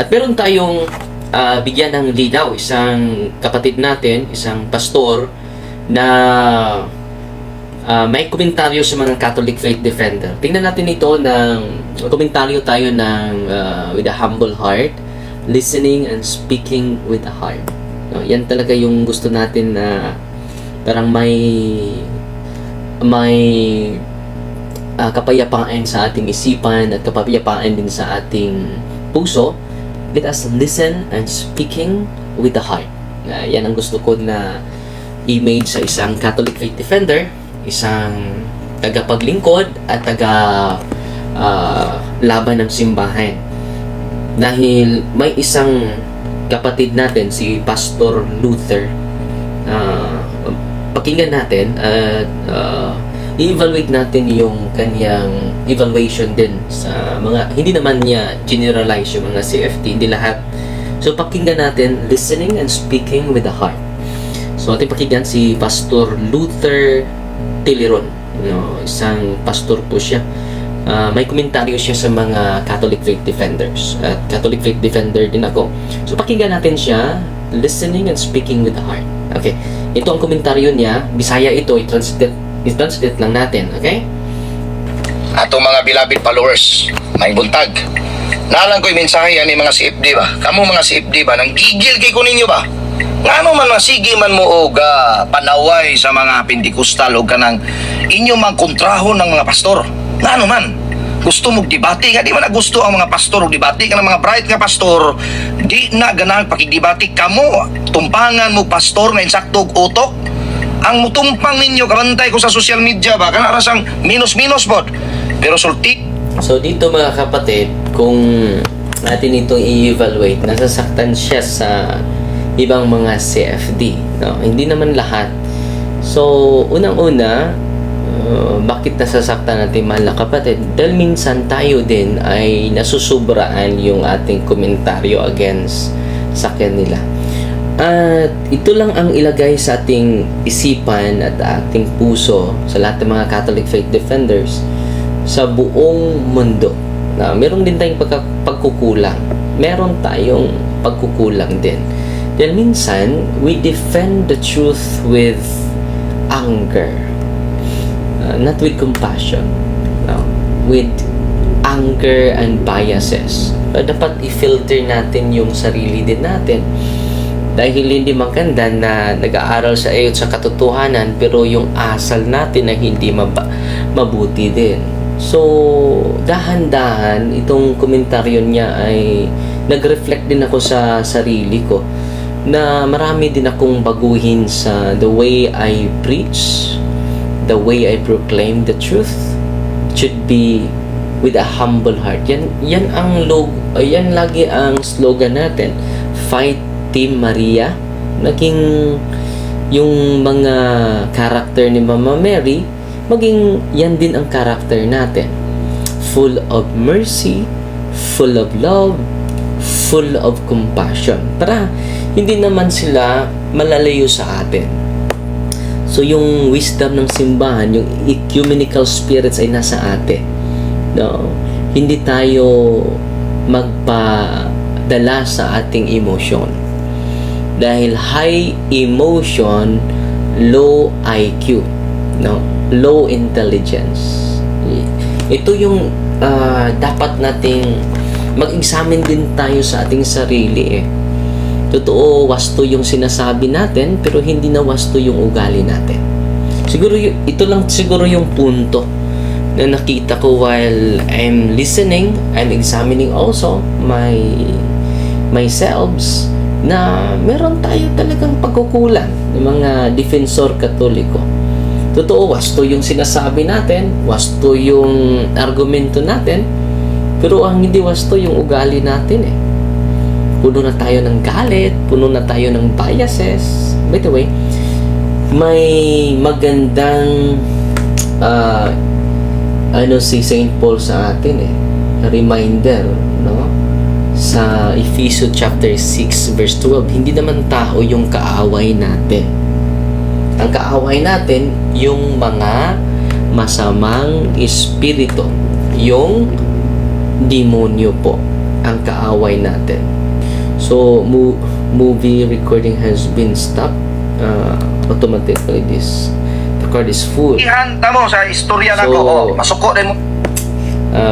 At meron tayong bigyan ng linaw, isang kapatid natin, isang pastor na may komentaryo sa mga Catholic Faith Defender. Tingnan natin ito ng komentaryo tayo ng with a humble heart, listening and speaking with a heart. No, yan talaga yung gusto natin na parang may kapayapaan sa ating isipan at kapayapaan din sa ating puso. Let us listen and speaking with the heart. Yan ang gusto ko na image sa isang Catholic Faith Defender, isang tagapaglingkod at laban ng simbahan. Dahil may isang kapatid natin, si Pastor Luther, pakinggan natin at i-evaluate natin yung kanyang evaluation din sa mga, hindi naman niya generalize yung mga CFT, hindi lahat. So pakinggan natin, listening and speaking with the heart. So ating pakinggan si Pastor Luther Tiliron, isang pastor po siya. May komentaryo siya sa mga Catholic Faith Defenders at Catholic Faith Defender din ako. So pakinggan natin siya, listening and speaking with the heart. Okay, ito ang komentaryo niya, Bisaya ito, i-translate lang natin, okay? Atong mga beloved followers, may buntag. Nalang ko'y mensahe ani mga CFD ba? Kamu mga CFD ba? Nang gigil kay ko ninyo ba? Ngano man masigi man mo og panaway sa mga Pentecostal o kanang inyo mang kontrahon ng mga pastor. Ngano man? Gusto mong debate nga di man gusto ang mga pastor og debate ka ng mga bright nga pastor. Di na ganang pakigdebate kamo. Tumpangan mo pastor nga insakto og utok. Ang mutumpang ninyo kabantay ko sa social media ba kana rasang minus-minus bod. Pero sulti. So dito mga kapatid, kung natin itong i-evaluate, nasasaktan siya sa ibang mga CFD, no? Hindi naman lahat. So unang-una, bakit nasasaktan natin mahal na kapatid? Dahil minsan tayo din ay nasusubraan yung ating komentaryo against sa kanila. At ito lang ang ilagay sa ating isipan at ating puso sa lahat ng mga Catholic Faith Defenders sa buong mundo. Na meron din tayong pagkukulang. Meron tayong pagkukulang din. Dahil minsan, we defend the truth with anger. Not with compassion. No? With anger and biases. Dapat i-filter natin yung sarili din natin. Dahil hindi maganda na nag-aaral sa iyo sa katotohanan pero yung asal natin na hindi mabuti din. So, dahan-dahan itong komentaryo niya ay nag-reflect din ako sa sarili ko na marami din akong baguhin sa the way I preach, the way I proclaim the truth should be with a humble heart. Yan lagi ang slogan natin. Fight Team Maria. Naging yung mga character ni Mama Mary, maging yan din ang character natin. Full of mercy, full of love, full of compassion. Para hindi naman sila malalayo sa atin. So yung wisdom ng simbahan, yung ecumenical spirits ay nasa atin. No? Hindi tayo magpadala sa ating emosyon. Dahil high emotion, low IQ, no? Low intelligence. Ito yung dapat nating mag-examine din tayo sa ating sarili. Totoo, wasto yung sinasabi natin, pero hindi na wasto yung ugali natin. Siguro ito lang siguro yung punto na nakita ko while I'm listening, I'm examining also myself, na meron tayo talagang pagkukulang ng mga defensor katoliko. Totoo, wasto yung sinasabi natin, wasto yung argumento natin, pero ang hindi wasto yung ugali natin Puno na tayo ng galit, puno na tayo ng biases. By the way, may magandang si St. Paul sa atin reminder, no? Sa Ephesians chapter 6 verse 12, hindi naman tao yung kaaway natin. Ang kaaway natin yung mga masamang espiritu, yung demonyo po. ang kaaway natin. So, movie recording has been stopped automatically. The card is full. Ihanta mo sa istorya na So, ko. Masuko din mo.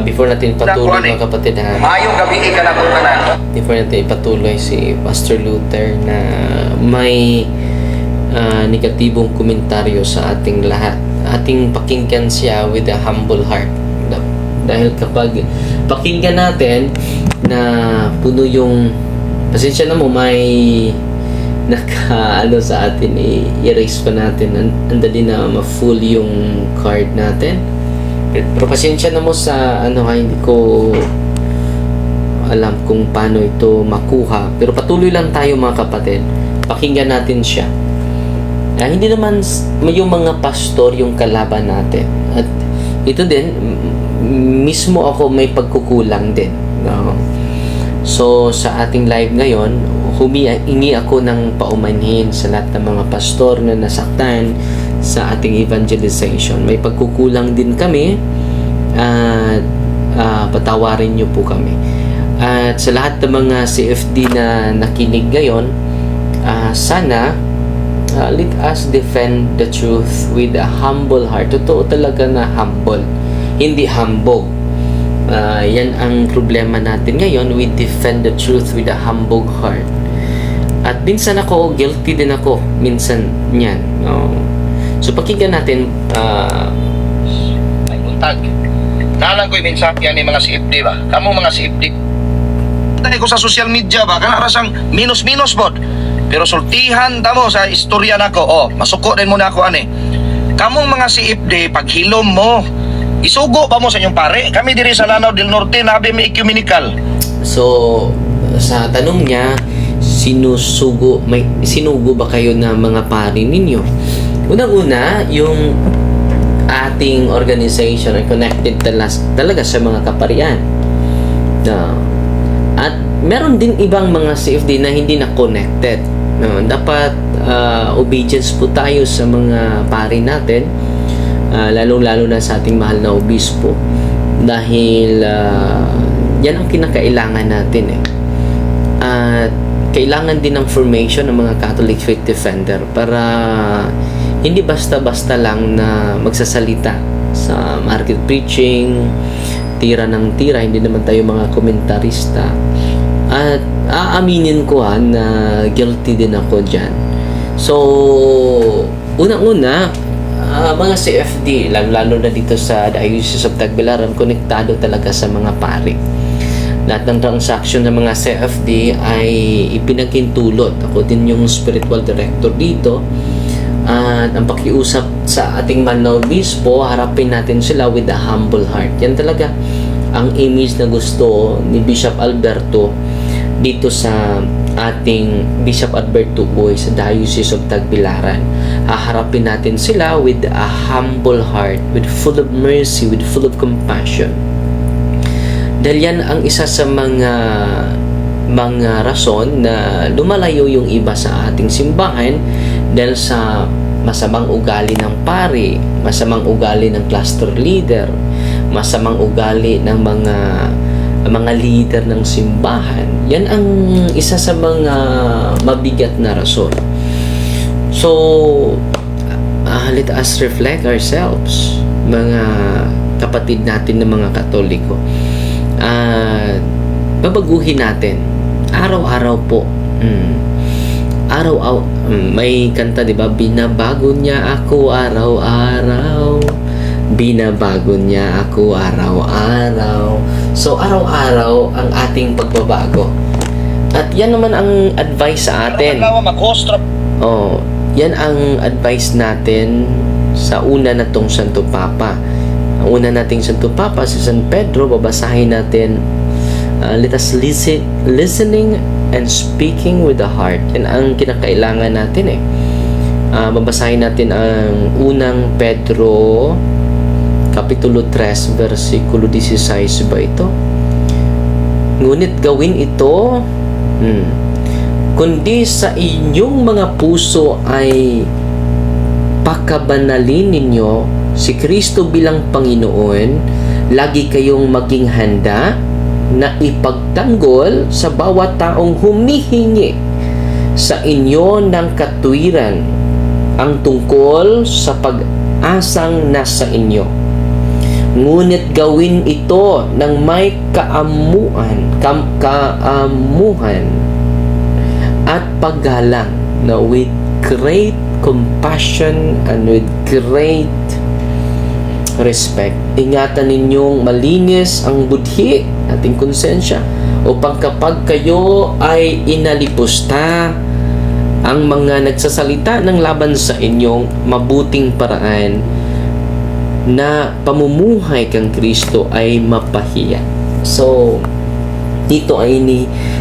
Before natin ipatuloy mga kapatid, Mayong gabi ka na kung tanan. before natin ipatuloy si Pastor Luther na may negatibong komentaryo sa ating lahat, ating pakinggan siya with a humble heart. Dahil kapag pakinggan natin na puno yung pasensya na mo, may sa atin, i-erase pa natin, andali na ma-full yung card natin. Pero pasensya na mo sa hindi ko alam kung paano ito makuha, pero patuloy lang tayo mga kapatid, pakinggan natin siya. Hindi naman yung mga pastor yung kalaban natin, at ito din mismo ako may pagkukulang din, no? So sa ating live ngayon, humiingi ako ng paumanhin sa lahat ng mga pastor na nasaktan sa ating evangelization. May pagkukulang din kami, at patawarin niyo po kami. At sa lahat ng mga CFD na nakinig ngayon, sana let us defend the truth with a humble heart. Totoo talaga na humble, hindi hambog. Yan ang problema natin ngayon. We defend the truth with a humble heart. At minsan ako, guilty din ako minsan yan, no? So pakinggan natin. May buntag. Nalang ko'y mensahe ni mga CFD ba? Kamu mga CFD. Dahil ko sa social media ba, kanarasang minus-minus bod. Pero sultihan tamo sa istorya na ko. Masuko din mo na ako Kamong mga CFD, paghilom mo, isugo pa mo sa inyong pare. Kami diri sa Lanao del Norte, nabi may ecumenical. So sa tanong niya, sinugo ba kayo na mga pari ninyo? Unang-una, yung ating organization ay connected talaga sa mga kaparian. At meron din ibang mga CFD na hindi na connected. Dapat obedience po tayo sa mga pari natin, lalong-lalo na sa ating mahal na obispo, dahil yan ang kinakailangan natin At kailangan din ng formation ng mga Catholic Faith Defender para hindi basta-basta lang na magsasalita sa market preaching, tira ng tira. Hindi naman tayo mga komentarista. At aaminin ko na guilty din ako dyan. So, unang-una, mga CFD, lalo na dito sa Diocese of Tagbilaran, konektado talaga sa mga pari. Lahat ng transaction ng mga CFD ay ipinagkintulot. Ako din yung spiritual director dito. At ang pakiusap sa ating manang obispo, harapin natin sila with a humble heart. Yan talaga ang image na gusto ni Bishop Alberto dito sa ating Bishop Alberto Uy sa Diocese of Tagbilaran. Haharapin natin sila with a humble heart, with full of mercy, with full of compassion. Dahil yan ang isa sa mga rason na lumalayo yung iba sa ating simbahan dahil sa masamang ugali ng pari, masamang ugali ng cluster leader, masamang ugali ng mga leader ng simbahan. Yan ang isa sa mga mabigat na rason. So, let us reflect ourselves, mga kapatid natin ng mga Katoliko. Babaguhin natin araw-araw po. Araw-araw, may kanta, di ba? Binabago niya ako araw-araw, binabago niya ako araw-araw. So araw-araw ang ating pagbabago, at yan naman ang advice sa atin. Yan ang advice natin sa una na tong Santo Papa. Ang una nating Santo Papa, si San Pedro, babasahin natin. Let us listening and speaking with the heart. Yan ang kinakailangan natin babasahin natin ang unang Pedro Kapitulo 3 versikulo 16 ba ito? Ngunit gawin ito kundi sa inyong mga puso ay pakabanalin ninyo si Kristo bilang Panginoon. Lagi kayong maging handa na ipagtanggol sa bawat taong humihingi sa inyo ng katwiran ang tungkol sa pag-asang nasa inyo. Ngunit gawin ito ng may kaamuhan at paggalang, na with great compassion and with great respect. Ingatan ninyong malinis ang budhi, ating konsensya, upang kapag kayo ay inalipusta ang mga nagsasalita ng laban sa inyong mabuting paraan na pamumuhay kang Kristo ay mapahiya. So, dito ay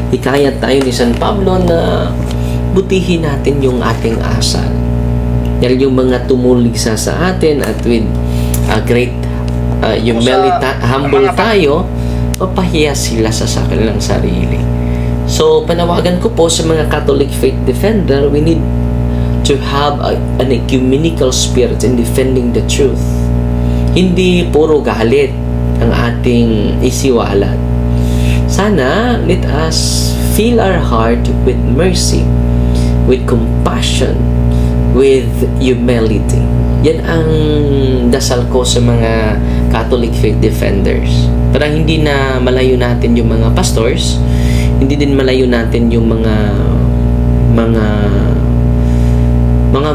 hikayat tayo ni San Pablo na butihin natin yung ating asal. Dahil yung mga tumuligsa sa atin at with great humility, humble tayo, mapahiya sila sa kanilang sarili. So, panawagan ko po sa mga Catholic faith defender, we need to have an ecumenical spirit in defending the truth. Hindi puro galit ang ating isiwalat. Sana, let us fill our heart with mercy, with compassion, with humility. Yan ang dasal ko sa mga Catholic faith defenders. Para hindi na malayo natin yung mga pastors, hindi din malayo natin yung mga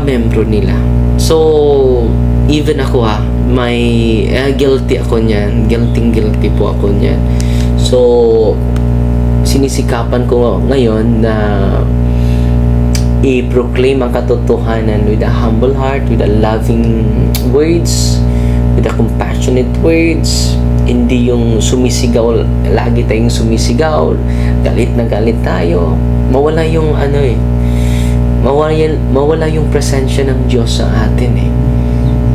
membro nila. So, even ako may guilty ako niyan. Guilty po ako niyan. So, sinisikapan ko ngayon na i-proclaim ang katotohanan with a humble heart, with a loving words, with a compassionate words. Hindi yung sumisigaw, lagi tayong sumisigaw, galit na galit tayo. Mawala yung mawala yung presensya ng Diyos sa atin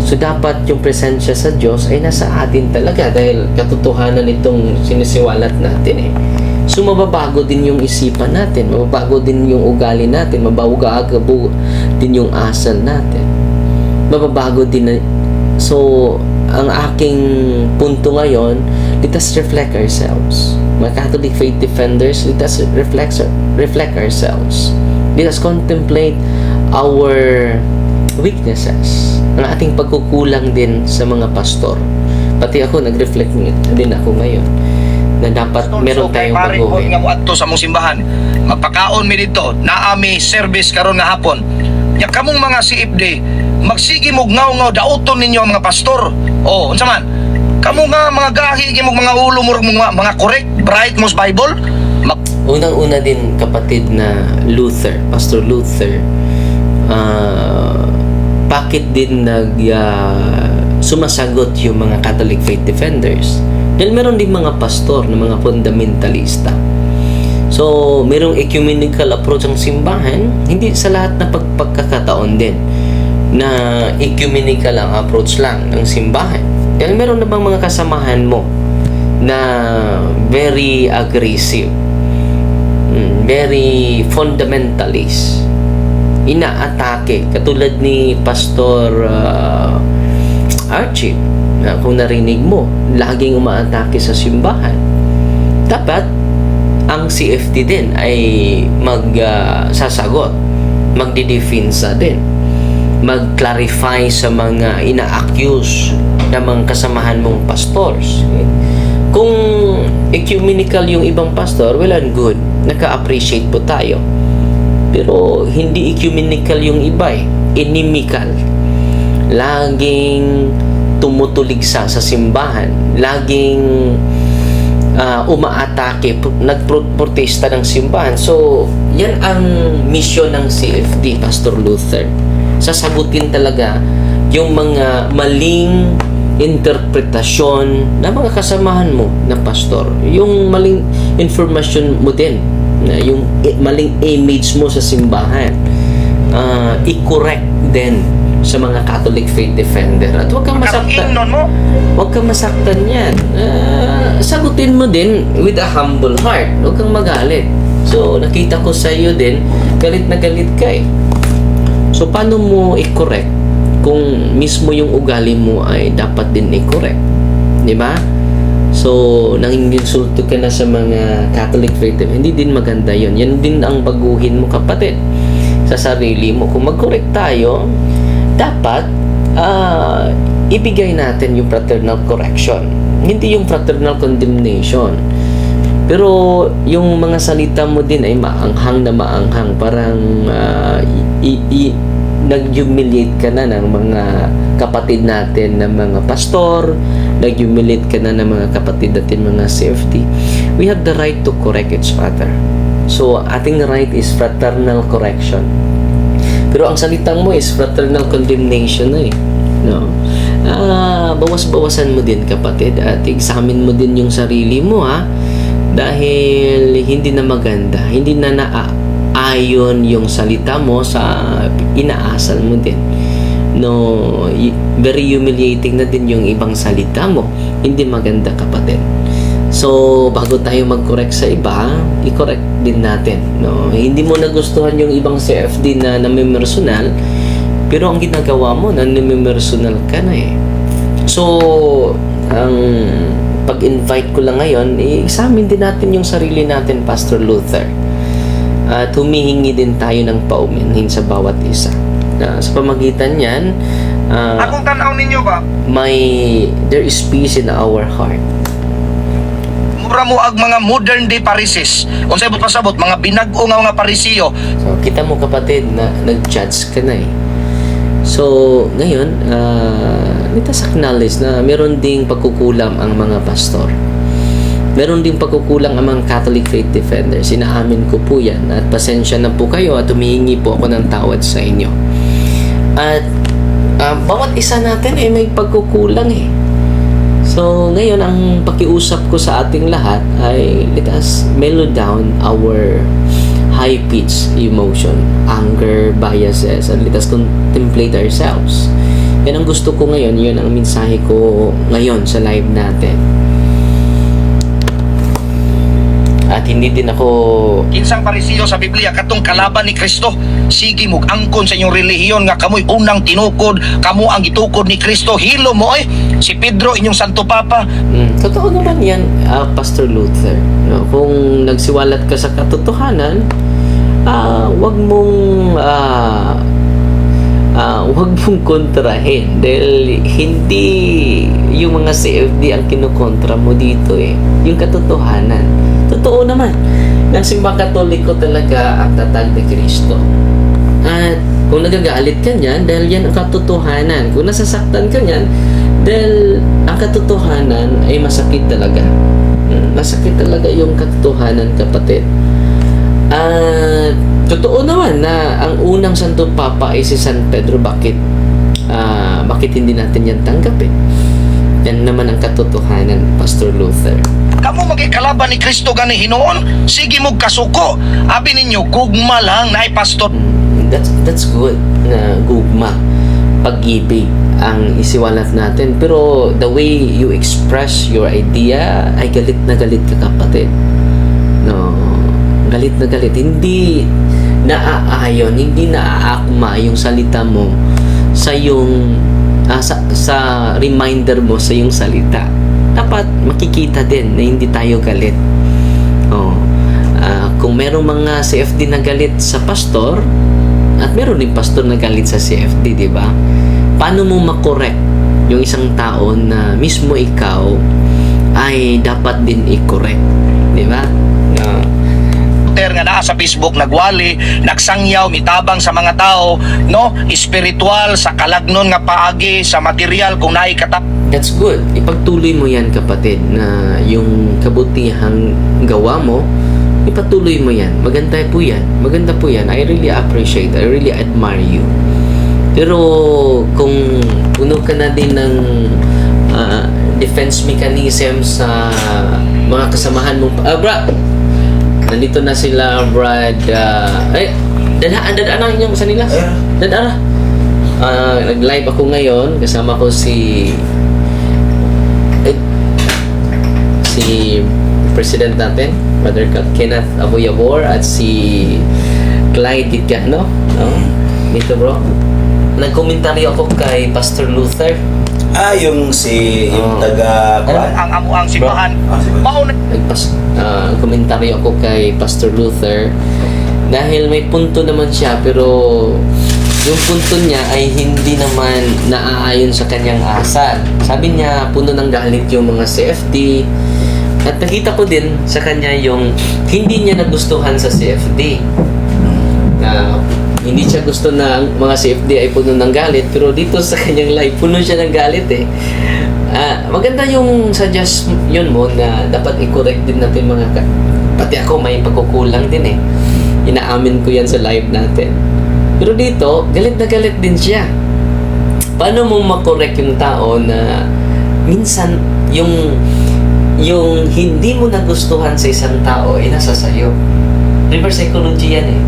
So, dapat yung presensya sa Diyos ay nasa atin talaga dahil katotohanan itong sinisiwalat natin So, mababago din yung isipan natin, mababago din yung ugali natin, mababago din yung asal natin. Mababago din So, ang aking punto ngayon, let us reflect ourselves. Mga Catholic faith defenders, let us reflect ourselves. Let us contemplate our weaknesses, ang ating pagkukulang din sa mga pastor. Pati ako, nag-reflect din ako ngayon na dapat meron tayong baguhin. Nga mo adto sa mong simbahan, magpakaon mi dito, naami service karon nga hapon. Ya kamong mga CFD, magsige mo ngaw dauton ninyo ang mga pastor. Unsa man? Kamo nga mga gahi mo mga ulo mo mga correct, bright most Bible. Unang-una din kapatid na Luther, Pastor Luther, bakit din sumasagot yung mga Catholic faith defenders? Dahil meron din mga pastor na mga fundamentalista. So, merong ecumenical approach ang simbahan, hindi sa lahat na pagkakataon din na ecumenical ang approach lang ng simbahan. Dahil meron na bang mga kasamahan mo na very aggressive, very fundamentalist, inaatake, katulad ni Pastor Archie, na kung narinig mo, laging umaatake sa simbahan. Dapat ang CFD din ay sasagot, magdidefensa din, mag-clarify sa mga ina-accuse ng mga kasamahan mong pastors. Kung ecumenical yung ibang pastor, well and good, naka-appreciate po tayo. Pero hindi ecumenical yung iba inimical. Laging tumutuligsa sa simbahan, laging umaatake, nagprotesta ng simbahan. So, yan ang misyon ng CFD, Pastor Luther. Sasagutin talaga yung mga maling interpretasyon ng mga kasamahan mo na pastor. Yung maling information mo din, yung maling image mo sa simbahan, i-correct din sa mga Catholic faith defender. At huwag kang masaktan. Huwag kang masaktan yan. Sagutin mo din with a humble heart. Huwag kang magalit. So, nakita ko sa iyo din, galit na galit ka So, paano mo i-correct kung mismo yung ugali mo ay dapat din i-correct? Di ba? So, So, nanginginsulto ka na sa mga Catholic faith, hindi din maganda yon. Yan din ang baguhin mo, kapatid, sa sarili mo. Kung mag-correct tayo, dapat ibigay natin yung fraternal correction, hindi yung fraternal condemnation. Pero yung mga salita mo din ay maanghang na maanghang, parang nag-humiliate ka na ng mga kapatid natin na mga pastor, nag-humiliate ka na ng mga kapatid natin mga CFD. We have the right to correct each other. So, ating right is fraternal correction. Pero ang salitang mo is fraternal condemnation na eh. No? Bawas-bawasan mo din, kapatid, at examine mo din yung sarili mo, ha? Dahil hindi na maganda, hindi na naayon yung salita mo sa inaasal mo din. No, very humiliating na din yung ibang salita mo. Hindi maganda, kapatid. So, bago tayo mag-correct sa iba, i-correct din natin. No? Hindi mo nagustuhan yung ibang CFD na namimersonal, pero ang ginagawa mo, namimersonal ka na eh. So, ang pag-invite ko lang ngayon, i-examine din natin yung sarili natin, Pastor Luther. At humihingi din tayo ng paumanhin sa bawat isa. Sa pamagitan niyan, Akong tanaw ninyo ba? there is peace in our heart. Mura mo ag mga modern day Parises. Unsay mo pasabot mga binag-o nga mga Parisiyo. So, kita mo, kapatid, na nag-judge ka na eh. So, ngayon, let us acknowledge na meron ding pagkukulang ang mga pastor. Meron ding pagkukulang ang mga Catholic faith defenders. Inaamin ko po yan. At pasensya na po kayo at humihingi po ako ng tawad sa inyo. At bawat isa natin ay may pagkukulang eh. So, ngayon, ang pakiusap ko sa ating lahat ay let us mellow down our high-pitched emotion, anger, biases, and let us contemplate ourselves. Yan ang gusto ko ngayon, yun ang mensahe ko ngayon sa live natin. At hindi din ako... Kinsang Parisiyo sa Biblia katong kalaban ni Kristo. Sige mo angkon sa inyong relihiyon nga kamoy unang tinukod, kamo ang gitukod ni Kristo. Hilo mo si Pedro inyong Santo Papa. Totoo naman yan, Pastor Luther. No, kung nagsiwalat ka sa katotohanan, wag mong kontrahin dahil hindi yung mga CFD ang kinukontra mo dito eh. Yung katotohanan. Totoo naman ng simbang Katoliko talaga ang tatag ni Kristo. At kung nagagalit ka niyan, dahil yan ang katotohanan. Kung nasasaktan ka niyan, dahil ang katotohanan ay masakit talaga. Masakit talaga yung katotohanan, kapatid. At totoo naman na ang unang Santo Papa ay si San Pedro. Bakit hindi natin yan tanggapin? Yan naman ang katotohanan, Pastor Luther. Kamo magikalaban ni Kristo gani hinoon. Sige mo kasuko. Abi ninyo gugma lang na pastor. That's good na gugma, pag-ibig ang isiwalat natin. Pero the way you express your idea ay galit na galit ka, kapatid. No, galit na galit. Hindi naaayon, hindi naaakma yung salita mo sa yung sa reminder mo sa yung salita. Dapat makikita din na hindi tayo galit. Kung merong mga CFD na galit sa pastor at meron din pastor na galit sa CFD, di ba? Paano mo makorek yung isang tao na mismo ikaw ay dapat din i-correct, di ba? Nga naa sa Facebook nagwali, nagsangyaw, mitabang sa mga tao, no? Espiritual sa kalagnon nga paagi sa material kung naay katap. That's good. Ipagtuloy mo yan, kapatid, na yung kabutihang gawa mo, ipatuloy mo yan. Maganda po yan. Maganda po yan. I really appreciate, I really admire you. Pero kung puno ka na din ng defense mechanism sa mga kasamahan mo, nandito na sila, Brad. Dadaan yung sa nila. Dadaan. Nag-live ako ngayon. Kasama ko si President natin, Brother Kenneth Abuyabor, at si Clyde Ditgano. No? Dito, bro. Nagkomentaryo ako kay Pastor Luther. Yung yung Oh. taga... Ang amuang simbahan. Mauna Komentaryo ako kay Pastor Luther dahil may punto naman siya, pero yung punto niya ay hindi naman naaayon sa kanyang asal. Sabi niya, puno ng galit yung mga CFD. At nakita ko din sa kanya yung hindi niya nagustuhan sa CFD. Na hindi siya gusto na ang mga CFD ay puno ng galit, pero dito sa kanyang live, puno siya ng galit eh. Maganda yung suggest yun mo na dapat i-correct din natin pati ako may pagkukulang din eh. Inaamin ko yan sa live natin. Pero dito, galit na galit din siya. Paano mo makorek yung tao na minsan yung hindi mo nagustuhan sa isang tao ay nasa sayo? Reverse psychology yan eh.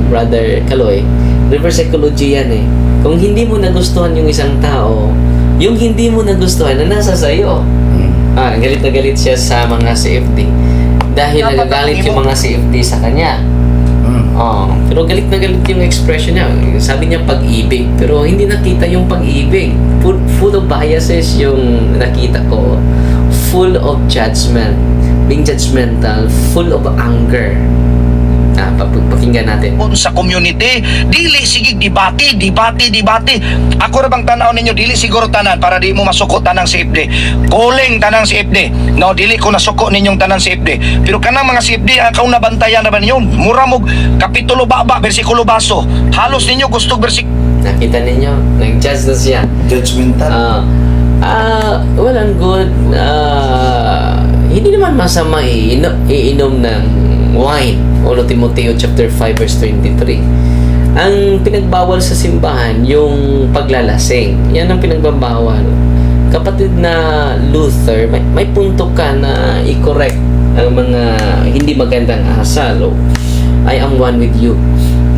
Brother Kaloy, reverse psychology yan eh. Kung hindi mo nagustuhan yung isang tao, yung hindi mo nagustuhan na nasa sayo. Galit na galit siya sa mga CFD dahil nagagalit yung mga CFD sa kanya. Pero galit na galit yung expression niya. Sabi niya pag-ibig, pero hindi nakita yung pag-ibig. Full of biases yung nakita ko. Full of judgment. Being judgmental, full of anger. Pakinggan natin. sa community, dili sige debate. Ako ra bang tanaw ninyo, dili siguro tanan para di mo masuko tanang CFD. Calling tanang CFD. No, dili ko nasuko ninyong tanang CFD. Pero kanang mga CFD akaw nabantayan na ba ninyo? Mura mo kapitulo baba, bersikulo baso. Halos ninyo gusto Nakita ninyo? Nag-judge na siya. Judgmental. Walang good. Hindi naman masama iinom ng wine. 1 Timoteo chapter 5 verse 23. Ang pinagbawal sa simbahan, yung paglalasing. Yan ang pinagbabawal. Kapatid na Luther, may punto ka na i-correct ang mga hindi magandang asal. I am one with you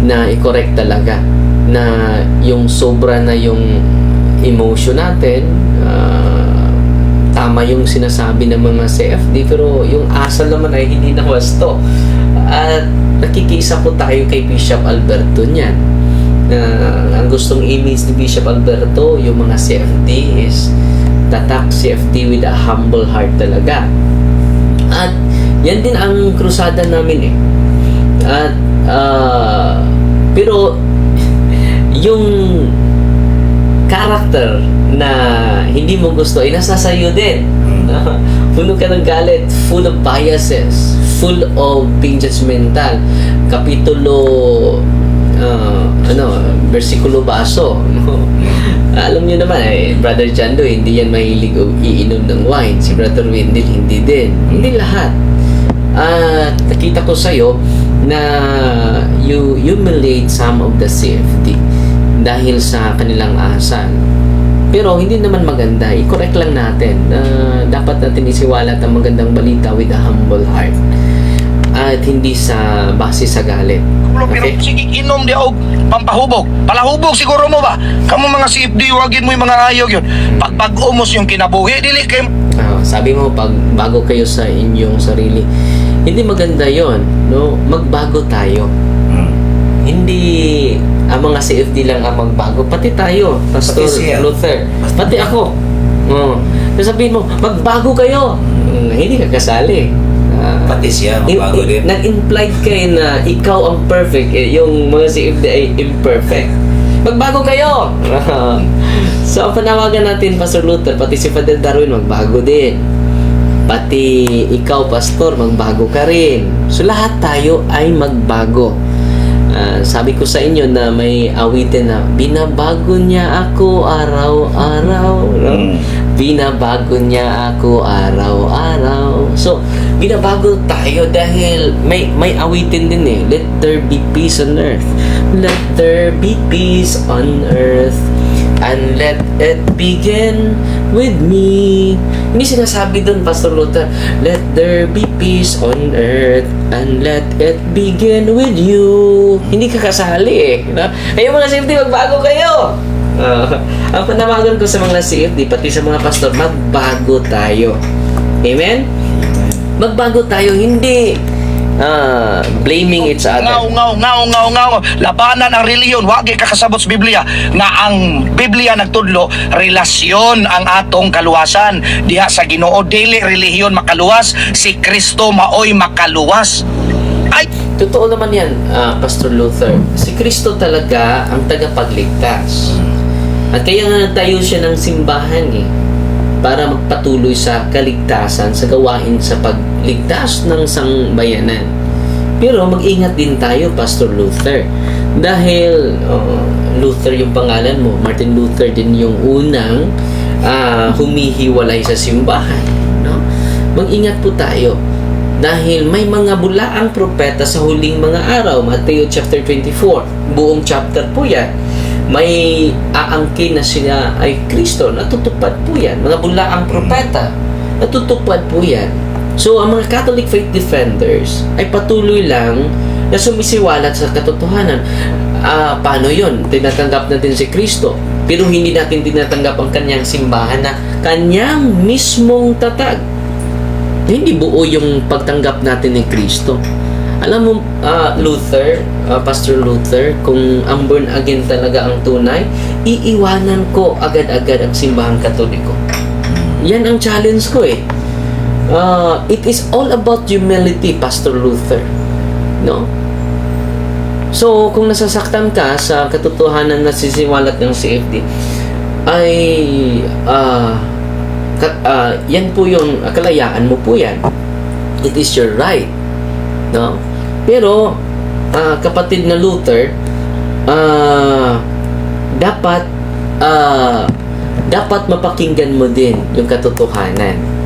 na i-correct talaga na yung sobra na yung emotion natin, tama yung sinasabi ng mga CFD, pero yung asal naman ay hindi na wasto. At nakikisa po tayo kay Bishop Alberto niyan. Ang gustong image ni Bishop Alberto, yung mga CFD is tatak CFD with a humble heart talaga. At yan din ang krusada namin eh. At pero yung character na hindi mo gusto ay nasa sayo din. Puno ka ng galit, full of biases, full of being judgmental. Kapitulo bersikulo baso. Alam niyo naman Brother Jando, hindi yan mahilig iinom ng wine. Si Brother Wendell, hindi din. Hindi lahat. Nakita ko sa'yo na you humiliate some of the CFD dahil sa kanilang asal. Pero hindi naman maganda. I-correct lang natin. Dapat natin isiwalat ang magandang balita with a humble heart. At hindi sa base sa galit. Pero sige inom di og pampahubog. Palahubog siguro mo ba? Kamu mga CFD, wagin mo yung mga ayog yun. Pag-umos yung kinabuhi, dili kay sabi mo, pag bago kayo sa inyong sarili, hindi maganda yon, no? Magbago tayo. Hindi ang mga CFD lang ang magbago, pati tayo, Pastor Luther, pati ako. Sabihin mo, magbago kayo. Hindi ka kasali. Pati siya, magbago din. Nag-implied kayo na ikaw ang perfect, yung mga CFD ay imperfect. Magbago kayo! So, ang panawagan natin, Pastor Luther, pati si Father Darwin, magbago din. Pati ikaw, Pastor, magbago ka rin. So, lahat tayo ay magbago. Sabi ko sa inyo na may awitin na binabago niya ako araw-araw, no? Binabago niya ako araw-araw. So, binabago tayo dahil may awitin din eh. Let there be peace on earth. Let there be peace on earth. And let it begin with me. Hindi sinasabi doon, Pastor Luther, let there be peace on earth and let it begin with you. Hindi ka kasali eh. No? Kaya mga CFD, magbago kayo. Ang panawagan ko sa mga CFD, pati sa mga pastor, magbago tayo. Amen? Magbago tayo, hindi blaming each other. Ngaw. Labanan ang reliyon, wagi kakasabot sa Biblia nga ang Biblia nagtudlo relasyon ang atong kaluwasan. Diha sa Ginoo dili relihiyon makaluwas, si Kristo maoy makaluwas. Ay, Totoo naman yan, Pastor Luther. Si Kristo talaga ang tagapagligtas. At kaya nga nagtayo siya ng simbahan para magpatuloy sa kaligtasan, sa gawain sa pagligtas ng sangbayanan. Pero mag-ingat din tayo, Pastor Luther. Dahil Luther yung pangalan mo, Martin Luther din yung unang humihiwalay sa simbahan. No? Mag-ingat po tayo. Dahil may mga bulaang propeta sa huling mga araw. Mateo chapter 24. Buong chapter po yan. May aangkin na siya ay Kristo. Natutupad po yan. Mga bulaang propeta. Natutupad po yan. So, ang mga Catholic faith defenders ay patuloy lang na sumisiwalat sa katotohanan. Paano yun? Tinatanggap natin si Kristo. Pero hindi natin tinatanggap ang kanyang simbahan na kanyang mismong tatag. Hindi buo yung pagtanggap natin ni Kristo. Alam mo, Luther, Pastor Luther, kung ang born again talaga ang tunay, iiwanan ko agad-agad ang simbahang Katoliko. Yan ang challenge ko it is all about humility, Pastor Luther. No? So, kung nasasaktan ka sa katotohanan na sisiwalat ng CFD, ay yan po yung kalayaan mo po yan. It is your right. No? Pero, kapatid na Luther, dapat mapakinggan mo din yung katotohanan.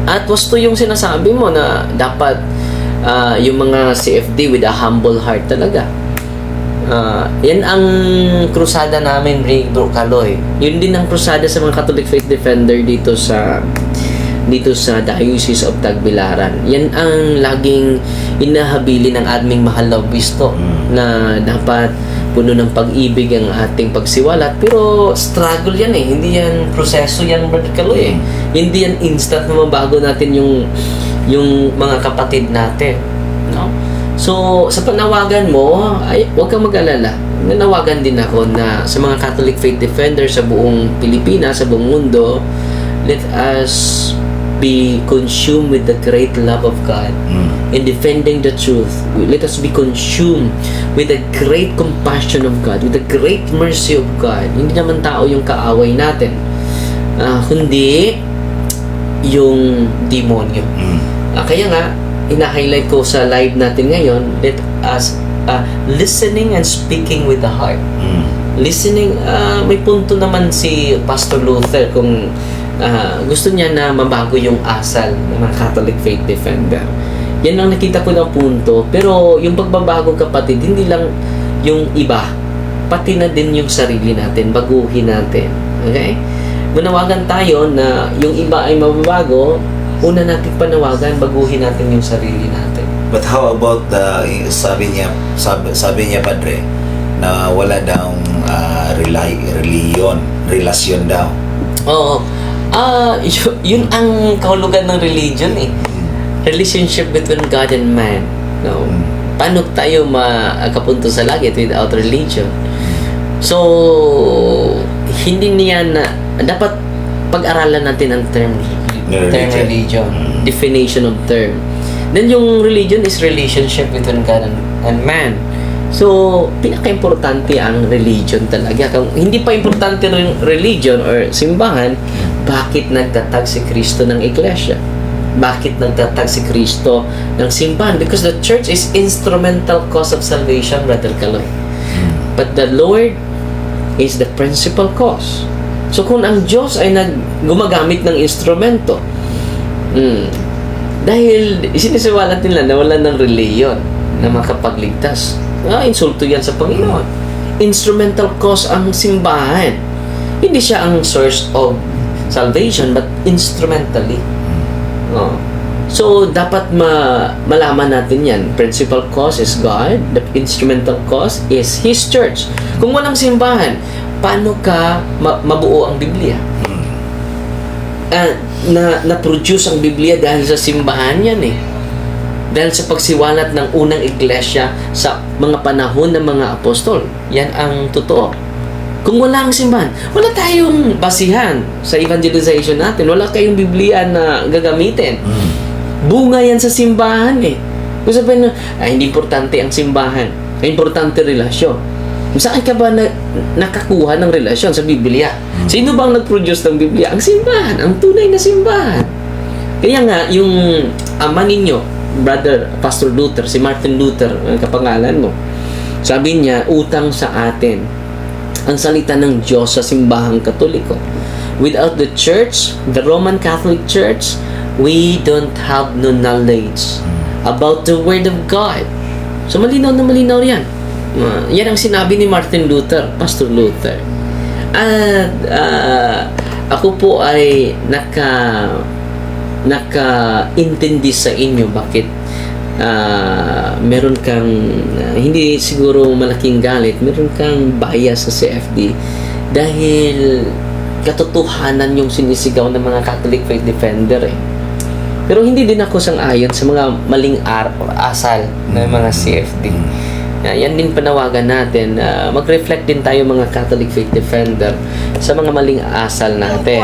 At wasto yung sinasabi mo na dapat yung mga CFD with a humble heart talaga. Yan ang krusada namin, Bro Kaloy. Yun din ang krusada sa mga Catholic Faith Defender dito sa Diocese of Tagbilaran. Yan ang laging inahabili ng aming mahal na obispo na dapat puno ng pag-ibig ang ating pagsiwalat. Pero struggle yan hindi yan proseso yan, Brother Kaloy Hindi yan instant na mabago natin yung mga kapatid natin. No? So, sa panawagan mo, ay huwag kang mag-alala. Nanawagan din ako na sa mga Catholic Faith Defenders sa buong Pilipinas, sa buong mundo, let us be consumed with the great love of God in defending the truth. Let us be consumed with the great compassion of God, with the great mercy of God. Hindi naman tao yung kaaway natin, kundi yung demonyo. Kaya nga, ina-highlight ko sa live natin ngayon, let us listening and speaking with the heart. Listening, may punto naman si Pastor Luther kung gusto niya na mabago yung asal ng mga Catholic Faith Defender. Yan ang nakita ko ng punto. Pero yung pagbabago, kapatid, hindi lang yung iba, pati na din yung sarili natin, baguhin natin. Okay? Manawagan tayo na yung iba ay mababago, una natin panawagan, baguhin natin yung sarili natin. But how about sabi niya Padre, na wala daw relasyon daw. Oo. Yun ang kahulugan ng religion Relationship between God and man. No? Paano tayo makapunto sa langit without religion? So, hindi niya na dapat pag-aralan natin ang term religion. Definition of term. Then yung religion is relationship between God and man. So, pinaka-importante ang religion talaga. Kung hindi pa importante rin religion or simbahan, bakit nagtatag si Kristo ng iglesia? Bakit nagtatag si Kristo ng simbahan? Because the church is instrumental cause of salvation, Brother Kaloy. But the Lord is the principal cause. So, kung ang Diyos ay gumagamit ng instrumento, dahil sinisiwalat nila na wala ng reliyon na makapagligtas, insulto yan sa Panginoon. Instrumental cause ang simbahan. Hindi siya ang source of salvation, but instrumentally. So, dapat malaman natin yan. Principal cause is God. The instrumental cause is His church. Kung walang simbahan, paano ka mabuo ang Biblia? Na-produce ang Biblia dahil sa simbahan yan Dahil sa pagsiwalat ng unang iglesia sa mga panahon ng mga apostol. Yan ang totoo. Kung wala ang simbahan, wala tayong basihan sa evangelization natin. Wala kayong Biblia na gagamitin. Bunga yan sa simbahan eh. Kung sabihin na, hindi importante ang simbahan. Importante relasyon. Saan ka ba nakakuha ng relasyon sa Biblia? Sino bang nag-produce ng Biblia? Ang simbahan, ang tunay na simbahan. Kaya nga, yung ama ninyo, Brother Pastor Luther, si Martin Luther, ang kapangalan mo, sabi niya, utang sa atin ang salita ng Diyos sa simbahang Katoliko. Without the Church, the Roman Catholic Church, we don't have no knowledge about the Word of God. So malinaw na malinaw yan. Yan ang sinabi ni Martin Luther, Pastor Luther. At ako po ay naka-intindi sa inyo bakit meron kang hindi siguro malaking galit, meron kang bias sa CFD dahil katotohanan yung sinisigaw ng mga Catholic Faith Defender eh. Pero hindi din ako sang-ayon sa mga maling asal ng mga CFD. Yan din panawagan natin. Mag-reflect din tayo mga Catholic Faith Defender sa mga maling asal natin.